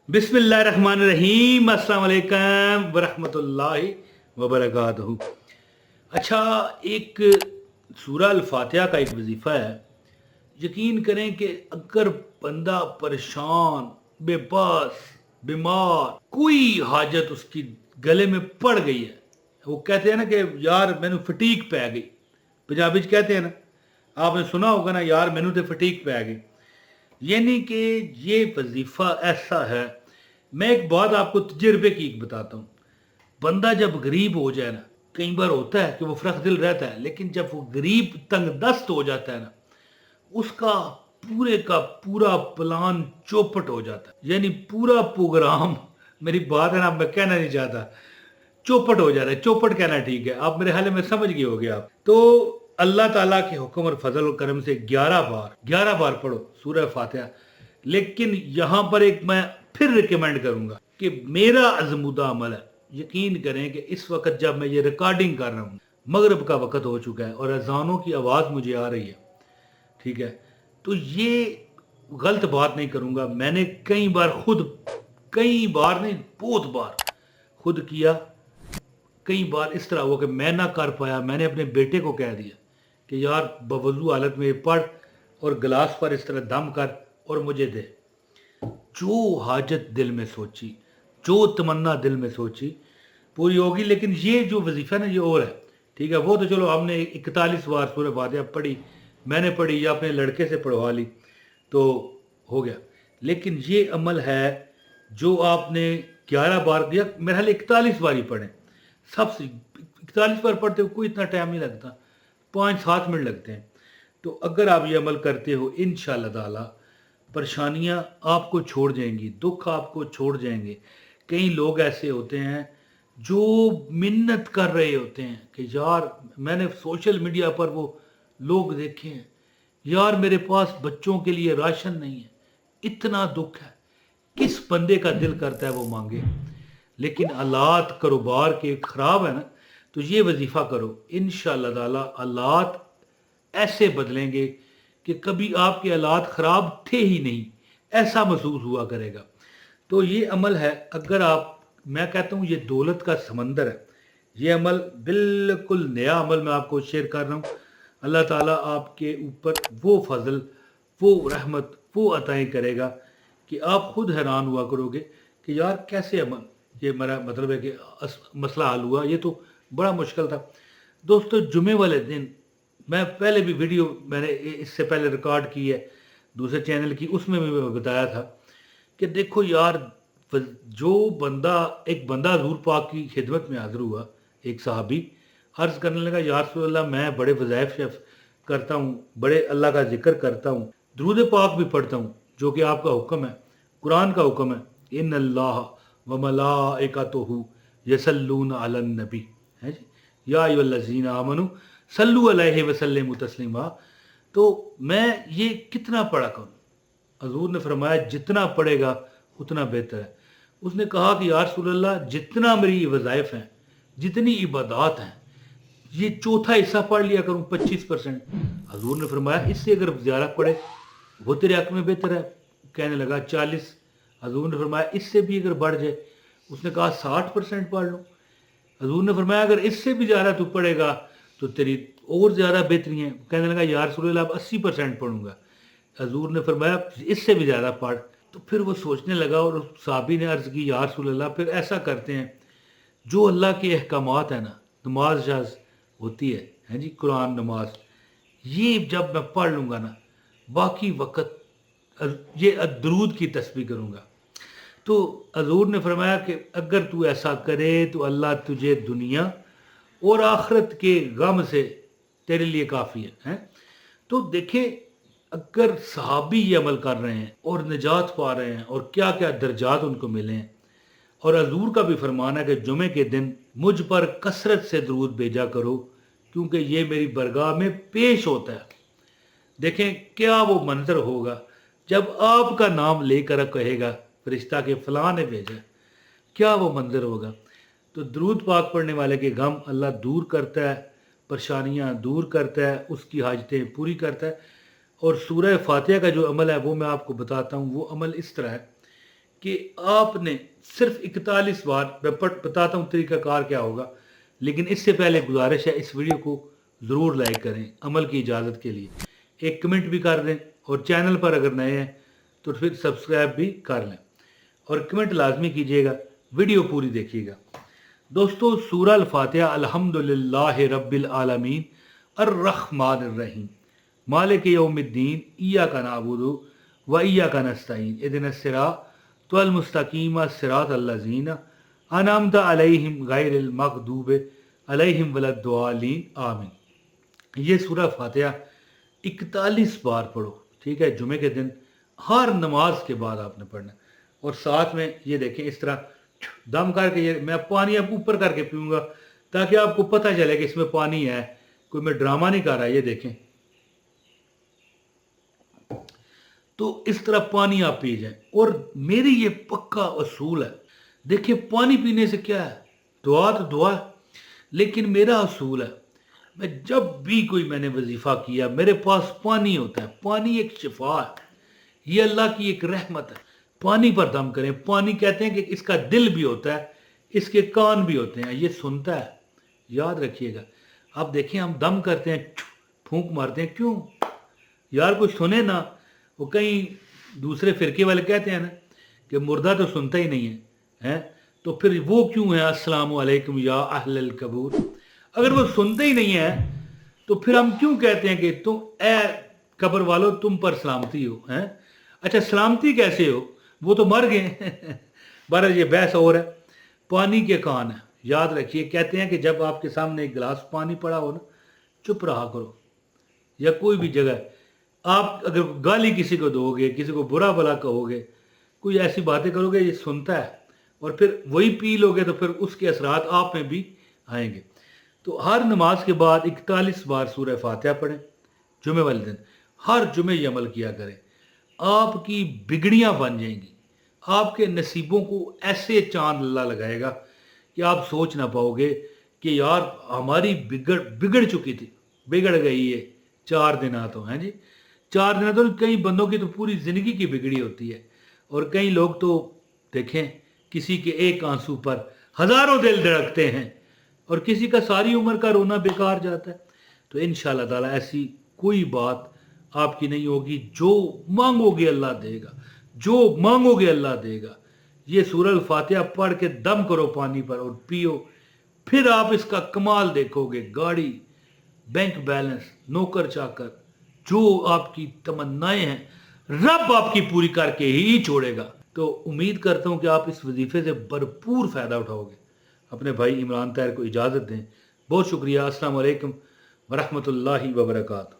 बिस्मिल्लाहिर्रहमानिर्रहीम, अस्सलाम वालेकुम वरहमतुल्लाहि वबरकातुहू। अच्छा, एक सूरह अल-फातिहा का एक वजीफ़ा है। यकीन करें कि अगर बंदा परेशान, बेबस, बीमार, कोई हाजत उसकी गले में पड़ गई है, वो कहते हैं ना कि यार मैनू फटीक पै गई। पंजाबी च कहते हैं ना, आपने सुना होगा ना, यार मैनू तो फटीक पै गई। यानी कि ये वजीफ़ा ऐसा है। मैं एक बात आपको तजर्बे की एक बताता हूँ। बंदा जब गरीब हो जाए ना, कई बार होता है कि वो फरख दिल रहता है, लेकिन जब वो गरीब तंग दस्त हो जाता है ना, उसका पूरे का पूरा प्लान चौपट हो जाता है। यानी पूरा प्रोग्राम, मेरी बात है ना, मैं कहना नहीं चाहता, चौपट हो जा रहा है। चौपट कहना ठीक है, आप मेरे हाल में समझ गए होगे। आप तो अल्लाह ताला के हुक्म और फजल और करम से 11 बार पढ़ो सूरह फातिहा। लेकिन यहां पर एक मैं फिर रिकमेंड करूंगा कि मेरा अज़मुदा अमल है। यकीन करें कि इस वक्त जब मैं ये रिकॉर्डिंग कर रहा हूँ, मगरिब का वक्त हो चुका है और अजानों की आवाज़ मुझे आ रही है, ठीक है। तो ये गलत बात नहीं करूंगा, मैंने कई बार खुद, कई बार नहीं बहुत बार खुद किया। कई बार इस तरह हुआ कि मैं ना कर पाया, मैंने अपने बेटे को कह दिया कि यार बवजू हालत में पढ़ और गिलास पर इस तरह दम कर और मुझे दे। जो हाजत दिल में सोची, जो तमन्ना दिल में सोची, पूरी होगी। लेकिन ये जो वजीफ़ा ना, ये और है, ठीक है। वो तो चलो हमने 41 बार सूरह फातिहा पढ़ी, मैंने पढ़ी या अपने लड़के से पढ़वा ली तो हो गया। लेकिन ये अमल है जो आपने 11 बार दिया, मेरे हाल 41 बार ही पढ़ें। सबसे 41 बार पढ़ते हो कोई इतना टाइम नहीं लगता, 5-7 मिनट लगते हैं। तो अगर आप ये अमल करते हो, इंशाअल्लाह ताला परेशानियां आपको छोड़ जाएंगी, दुख आपको छोड़ जाएंगे। कई लोग ऐसे होते हैं जो मिन्नत कर रहे होते हैं कि यार, मैंने सोशल मीडिया पर वो लोग देखे हैं, यार मेरे पास बच्चों के लिए राशन नहीं है, इतना दुख है। किस बंदे का दिल करता है वो मांगे? लेकिन हालात कारोबार के ख़राब है ना, तो ये वजीफ़ा करो, इंशाअल्लाह ताला हालात ऐसे बदलेंगे कि कभी आपके हालात ख़राब थे ही नहीं, ऐसा महसूस हुआ करेगा। तो ये अमल है। अगर आप, मैं कहता हूँ ये दौलत का समंदर है। ये अमल बिल्कुल नया अमल मैं आपको शेयर कर रहा हूँ। अल्लाह ताला आपके ऊपर वो फजल, वो रहमत, वो अताएँ करेगा कि आप खुद हैरान हुआ करोगे कि यार कैसे अमल, ये मेरा मतलब है कि मसला हल हुआ। ये तो बड़ा मुश्किल था। दोस्तों, जुमे वाले दिन मैं पहले भी वीडियो मैंने इससे पहले रिकॉर्ड की है दूसरे चैनल की, उसमें भी मैं बताया था कि देखो यार, जो बंदा, एक बंदा हज़ूर पाक की खिदमत में हाज़िर हुआ, एक सहाबी अर्ज़ करने लगा, या रसूल अल्लाह, मैं बड़े वज़ाइफ शफ़ करता हूँ, बड़े अल्लाह का जिक्र करता हूँ, दुरूद पाक भी पढ़ता हूँ, जो कि आपका हुक्म है, कुरान का हुक्म है, इन अल्लाह व मलाइकतुहु यसल्लून अलन नबी, है जी, या अय्युहल्लज़ीना आमनू सल्लु अलैहि व सल्लिमु तस्लीमा। तो मैं ये कितना पढ़ा करूँ? हजूर ने फरमाया जितना पढ़ेगा उतना बेहतर है। उसने कहा कि या रसूल अल्लाह, जितना मेरी वज़ाइफ हैं, जितनी इबादत हैं, ये चौथा हिस्सा पढ़ लिया करूँ, 25%। हजूर ने फरमाया इससे अगर ज़्यादा पढ़े वो तेरे हक में बेहतर है। कहने लगा 40। हजूर ने फरमाया इससे भी अगर बढ़ जाए, उसने कहा 60% पढ़ लो। हजूर ने फरमाया अगर इससे भी ज़्यादा तू पढ़ेगा तो तेरी और ज़्यादा बेहतरी है। कहने लगा या रसूल अल्लाह, अब 80% पढ़ूंगा। हजूर ने फरमाया इससे भी ज़्यादा पढ़। तो फिर वो सोचने लगा और उस साहबी ने अर्ज़ की, या रसूल अल्लाह, फिर ऐसा करते हैं, जो अल्लाह के अहकामात है ना, नमाज शाज होती है जी, कुरान नमाज, ये जब मैं पढ़ लूँगा ना, बाकी वक़्त ये दरूद की तस्बीह करूँगा। तो हजूर ने फरमाया कि अगर तू ऐसा करे तो अल्लाह तुझे दुनिया और आखिरत के गम से तेरे लिए काफ़ी है। तो देखें, अगर सहाबी ये अमल कर रहे हैं और निजात पा रहे हैं और क्या क्या दर्जात उनको मिले हैं, और हजूर का भी फरमान है कि जुमे के दिन मुझ पर कसरत से दरूद भेजा करो, क्योंकि ये मेरी बरगाह में पेश होता है। देखें क्या वो मंजर होगा जब आपका नाम लेकर कहेगा फरिश्ता के फलां ने भेजा, क्या वो मंजर होगा। तो दरूद पाक पढ़ने वाले के गम अल्लाह दूर करता है, परेशानियां दूर करता है, उसकी हाजतें पूरी करता है। और सूरह फातिहा का जो अमल है वो मैं आपको बताता हूँ। वो अमल इस तरह है کہ آپ نے صرف 41 بار، میں بتاتا ہوں طریقہ کار کیا ہوگا، لیکن اس سے پہلے گزارش ہے اس ویڈیو کو ضرور لائک کریں عمل کی اجازت کے لیے، ایک کمنٹ بھی کر دیں، اور چینل پر اگر نئے ہیں تو پھر سبسکرائب بھی کر لیں، اور کمنٹ لازمی کیجیے گا، ویڈیو پوری دیکھیے گا۔ دوستو، سورہ الفاتحہ الحمدللہ رب العالمین الرحمن الرحیم مالک یوم الدین ایاک نعبد و ایاک نستعین اہدنا الصراط المستقیم صراط الذین انعمت علیہم غیر المغضوب علیہم ولا الضالین آمین۔ یہ سورہ فاتحہ 41 بار پڑھو، ٹھیک ہے، جمعے کے دن ہر نماز کے بعد آپ نے پڑھنا ہے، اور ساتھ میں یہ دیکھیں اس طرح دم کر کے، یہ میں پانی اب اوپر کر کے پیوں گا تاکہ آپ کو پتہ چلے کہ اس میں پانی ہے، کوئی میں ڈرامہ نہیں کر رہا، یہ دیکھیں تو اس طرح پانی آپ پی جائیں۔ اور میری یہ پکا اصول ہے، دیکھیں پانی پینے سے کیا ہے، دعا تو دعا ہے، لیکن میرا اصول ہے میں جب بھی کوئی میں نے وظیفہ کیا میرے پاس پانی ہوتا ہے، پانی ایک شفا ہے، یہ اللہ کی ایک رحمت ہے، پانی پر دم کریں۔ پانی کہتے ہیں کہ اس کا دل بھی ہوتا ہے، اس کے کان بھی ہوتے ہیں، یہ سنتا ہے، یاد رکھیے گا۔ آپ دیکھیں ہم دم کرتے ہیں، پھونک مارتے ہیں، کیوں یار کچھ سنے نا، وہ کہیں دوسرے فرقے والے کہتے ہیں نا کہ مردہ تو سنتا ہی نہیں ہے، تو پھر وہ کیوں ہے السلام علیکم یا اہل القبور؟ اگر وہ سنتے ہی نہیں ہے تو پھر ہم کیوں کہتے ہیں کہ تم اے قبر والو تم پر سلامتی ہو؟ اچھا سلامتی کیسے ہو، وہ تو مر گئے۔ بہرحال یہ بحث اور ہے۔ پانی کے کان ہے، یاد رکھیے، کہتے ہیں کہ جب آپ کے سامنے ایک گلاس پانی پڑا ہو نا، چپ رہا کرو، یا کوئی بھی جگہ آپ اگر گالی کسی کو دو گے، کسی کو برا بلا کہو گے، کوئی ایسی باتیں کرو گے، یہ سنتا ہے، اور پھر وہی پی لو گے تو پھر اس کے اثرات آپ میں بھی آئیں گے۔ تو ہر نماز کے بعد 41 بار سورہ فاتحہ پڑھیں، جمعے والے دن ہر جمعے یہ عمل کیا کریں، آپ کی بگڑیاں بن جائیں گی، آپ کے نصیبوں کو ایسے چاند اللہ لگائے گا کہ آپ سوچ نہ پاؤ گے کہ یار ہماری بگڑ چکی تھی، بگڑ گئی ہے 4 دناتوں ہیں جی، 4 دناتوں، کئی بندوں کی تو پوری زندگی کی بگڑی ہوتی ہے، اور کئی لوگ تو دیکھیں کسی کے ایک آنسو پر ہزاروں دل دھڑکتے ہیں، اور کسی کا ساری عمر کا رونا بیکار جاتا ہے۔ تو انشاءاللہ تعالیٰ ایسی کوئی بات آپ کی نہیں ہوگی، جو مانگو گے اللہ دے گا، جو مانگو گے اللہ دے گا۔ یہ سورہ الفاتحہ پڑھ کے دم کرو پانی پر اور پیو، پھر آپ اس کا کمال دیکھو گے، گاڑی، بینک بیلنس، نوکر چاکر، جو آپ کی تمنائیں ہیں رب آپ کی پوری کر کے ہی چھوڑے گا۔ تو امید کرتا ہوں کہ آپ اس وظیفے سے بھرپور فائدہ اٹھاؤ گے۔ اپنے بھائی عمران طاہر کو اجازت دیں، بہت شکریہ، السلام علیکم ورحمۃ اللہ وبرکاتہ۔